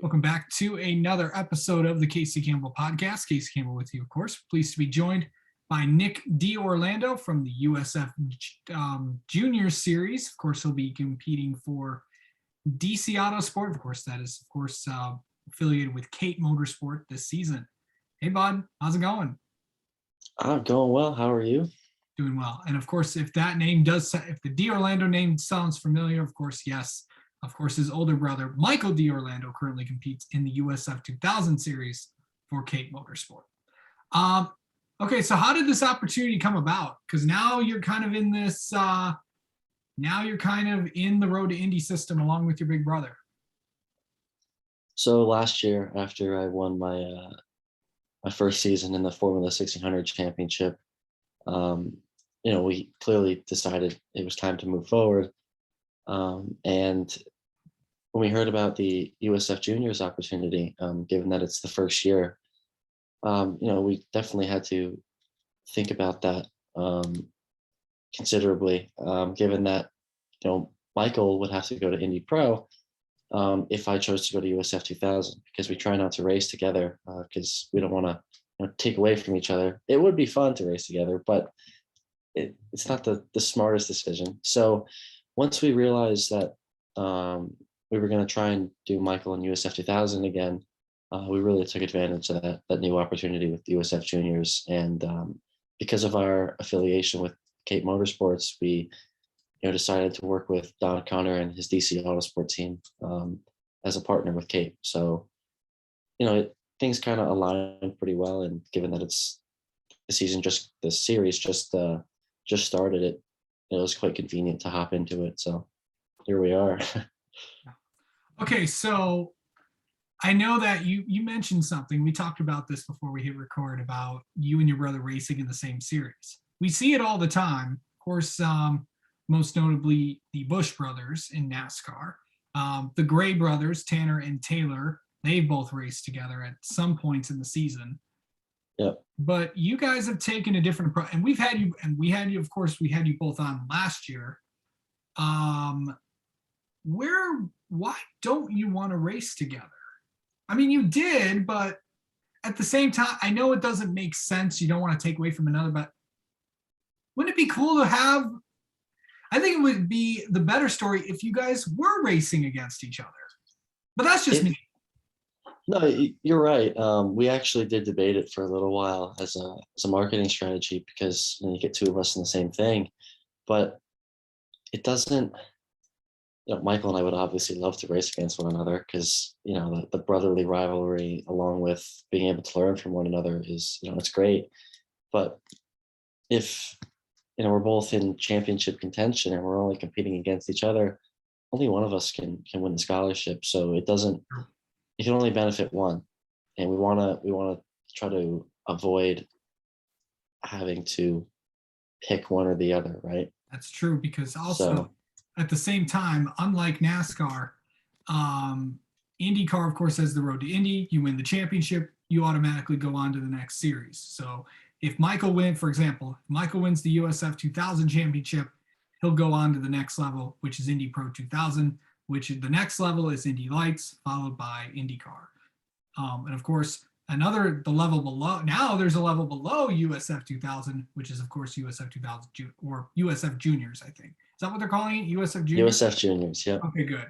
Welcome back to another episode of the Casey Campbell podcast. Casey Campbell with you, of course. Pleased to be joined by Nick DOrlando from the USF Juniors Series. Of course, he'll be competing for DC Autosport. Of course, that is, affiliated with Kate Motorsport this season. Hey, bud, how's it going? I'm going well. How are you? Doing well. And of course, if the DOrlando name sounds familiar, of course, yes. Of course, his older brother, Michael DOrlando, currently competes in the USF 2000 series for Kate Motorsport. Okay, so how did this opportunity come about? Because now you're kind of in this, now you're kind of in the Road to Indy system along with your big brother. So last year, after I won my first season in the Formula 1600 Championship, we clearly decided it was time to move forward. And when we heard about the USF Juniors opportunity, given that it's the first year, we definitely had to think about that considerably, given that, Michael would have to go to Indy Pro if I chose to go to USF 2000, because we try not to race together because we don't want to take away from each other. It would be fun to race together, but it's not the smartest decision. So once we realized that we were going to try and do Michael in USF 2000 again, we really took advantage of that new opportunity with USF Juniors. And because of our affiliation with Kate Motorsports, we decided to work with Don Connor and his DC Autosport team as a partner with Kate. So, things kind of aligned pretty well. And given that it's the series just started, it was quite convenient to hop into it. So here we are. Okay, so I know that you mentioned something. We talked about this before we hit record about you and your brother racing in the same series. We see it all the time. Of course, most notably the Busch brothers in NASCAR. The Gray brothers, Tanner and Taylor, they both raced together at some points in the season. Yep. But you guys have taken a different approach, and we had you both on last year. Why don't you want to race together? I mean, you did, but at the same time, I know it doesn't make sense. You don't want to take away from another, but wouldn't it be cool to have? I think it would be the better story if you guys were racing against each other. But that's just me. No, you're right. We actually did debate it for a little while as a marketing strategy, because you get two of us in the same thing, but it doesn't. Michael and I would obviously love to race against one another because the brotherly rivalry, along with being able to learn from one another, is it's great. But if we're both in championship contention and we're only competing against each other, only one of us can win the scholarship. So it can only benefit one, and we want to try to avoid having to pick one or the other, right? That's true, because also at the same time, unlike NASCAR, IndyCar, of course, has the Road to Indy. You win the championship, you automatically go on to the next series. So if Michael wins the USF 2000 championship, he'll go on to the next level, which is Indy Pro 2000, which the next level is Indy Lights, followed by IndyCar. And of course, the level below, now there's a level below USF 2000, which is, of course, USF 2000 or USF Juniors, I think. Is that what they're calling it? USF Juniors? USF Juniors, yeah. Okay, good.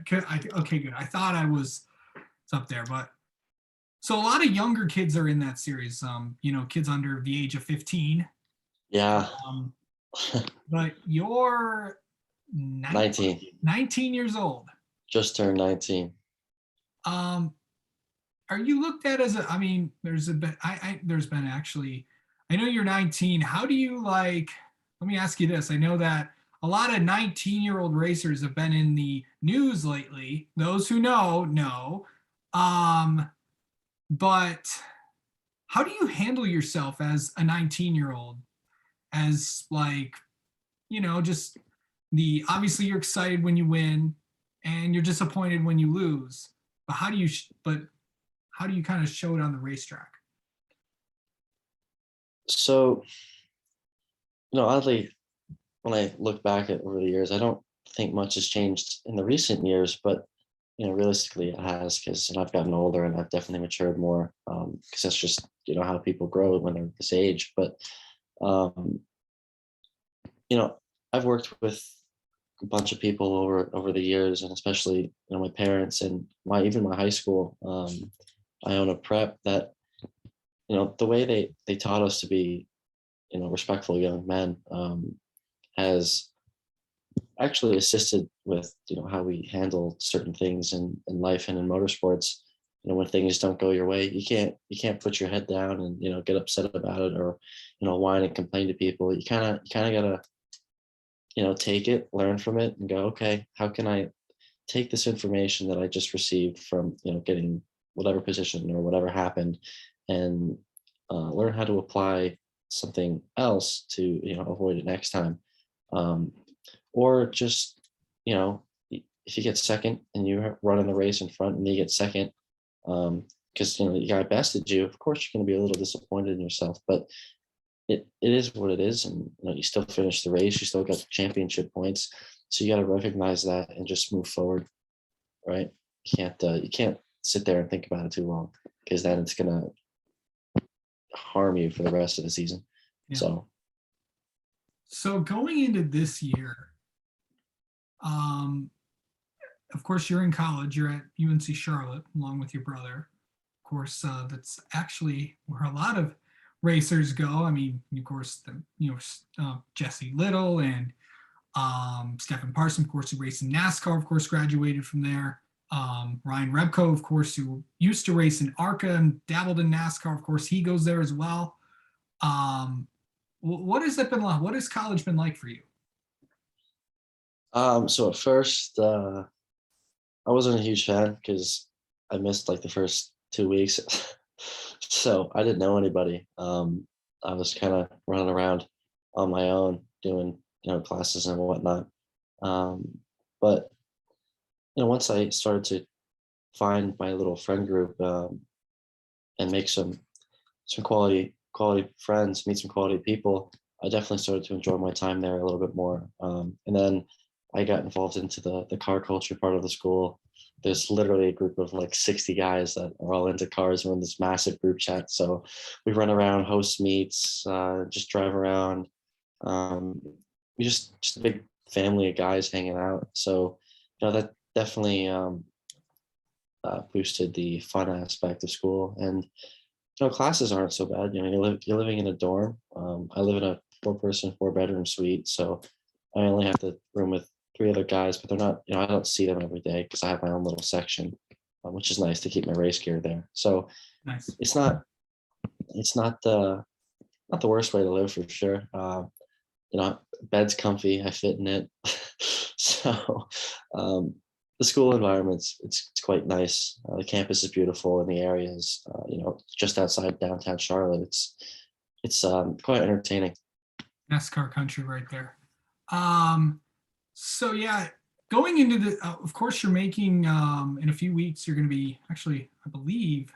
Okay, good. I thought it's up there, but so a lot of younger kids are in that series. Kids under the age of 15. Yeah. But you're 19 years old. Just turned 19. Are you looked at as there's been actually, I know you're 19. How do you let me ask you this. I know that a lot of 19-year-old racers have been in the news lately. Those who know. But how do you handle yourself as a 19-year-old? As just obviously you're excited when you win and you're disappointed when you lose. But how do you kind of show it on the racetrack? So, oddly, when I look back at over the years, I don't think much has changed in the recent years, but realistically it has, because I've gotten older and I've definitely matured more, because that's just how people grow when they're this age. But um, you know, I've worked with a bunch of people over the years, and especially my parents and my even my high school. I own a prep that the way they taught us to be respectful young men has actually assisted with how we handle certain things in life and in motorsports. When things don't go your way, you can't put your head down and get upset about it, or whine and complain to people. You kind of gotta take it, learn from it, and go, okay, how can I take this information that I just received from getting whatever position or whatever happened, and learn how to apply something else to avoid it next time. um, or just if you get second and you're running the race in front and you get second, because the guy bested you, of course you're going to be a little disappointed in yourself, but it is what it is. And you still finish the race, you still got championship points, so you got to recognize that and just move forward, right? You can't sit there and think about it too long, because then it's going to harm you for the rest of the season. Yeah. So going into this year, of course, you're in college. You're at UNC Charlotte along with your brother. Of course, that's actually where a lot of racers go. I mean, of course, Jesse Little and Stephen Parson, of course, who raced in NASCAR, of course, graduated from there. Ryan Rebko, of course, who used to race in ARCA and dabbled in NASCAR, of course, he goes there as well. What has it been like? What has college been like for you? so at first, I wasn't a huge fan because I missed like the first 2 weeks. So I didn't know anybody. I was kind of running around on my own doing classes and whatnot. But once I started to find my little friend group, and make some quality friends, meet some quality people, I definitely started to enjoy my time there a little bit more. And then I got involved into the car culture part of the school. There's literally a group of like 60 guys that are all into cars. We're in this massive group chat. So we run around, host meets, just drive around. We just a big family of guys hanging out. So that definitely boosted the fun aspect of school. And classes aren't so bad. You're living in a dorm. I live in a 4-person, 4-bedroom suite, so I only have the room with 3 other guys, but they're not. I don't see them every day because I have my own little section, which is nice to keep my race gear there. So Nice. It's not the worst way to live for sure. Bed's comfy. I fit in it. So the school environment's it's quite nice. The campus is beautiful, and the area is just outside downtown Charlotte. It's quite entertaining. NASCAR country right there. So yeah, going into the, of course, you're making in a few weeks. You're going to be actually, I believe,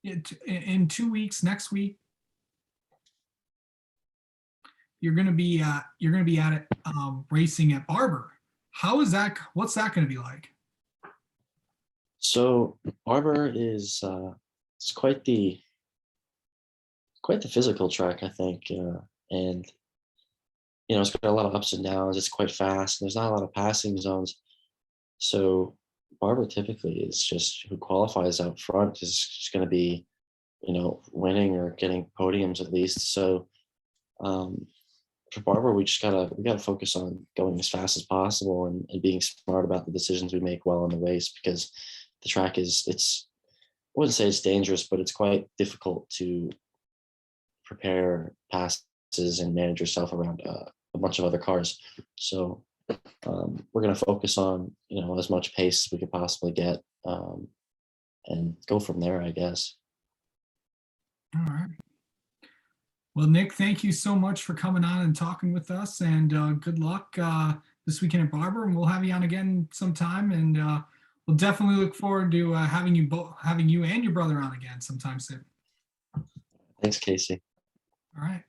in 2 weeks. Next week, you're going to be at it racing at Barber. How is that? What's that going to be like? So Barber is it's quite the physical track, I think, and it's got a lot of ups and downs. It's quite fast. There's not a lot of passing zones. So Barber typically is just who qualifies out front is just going to be, winning or getting podiums at least. So for Barber, we gotta focus on going as fast as possible, and being smart about the decisions we make while on the race, because the track I wouldn't say it's dangerous, but it's quite difficult to prepare passes and manage yourself around a bunch of other cars. So we're going to focus on as much pace as we could possibly get, and go from there, I guess. All right. Well, Nick, thank you so much for coming on and talking with us, and good luck this weekend at Barber. And we'll have you on again sometime, and we'll definitely look forward to having you and your brother on again sometime soon. Thanks, Casey. All right.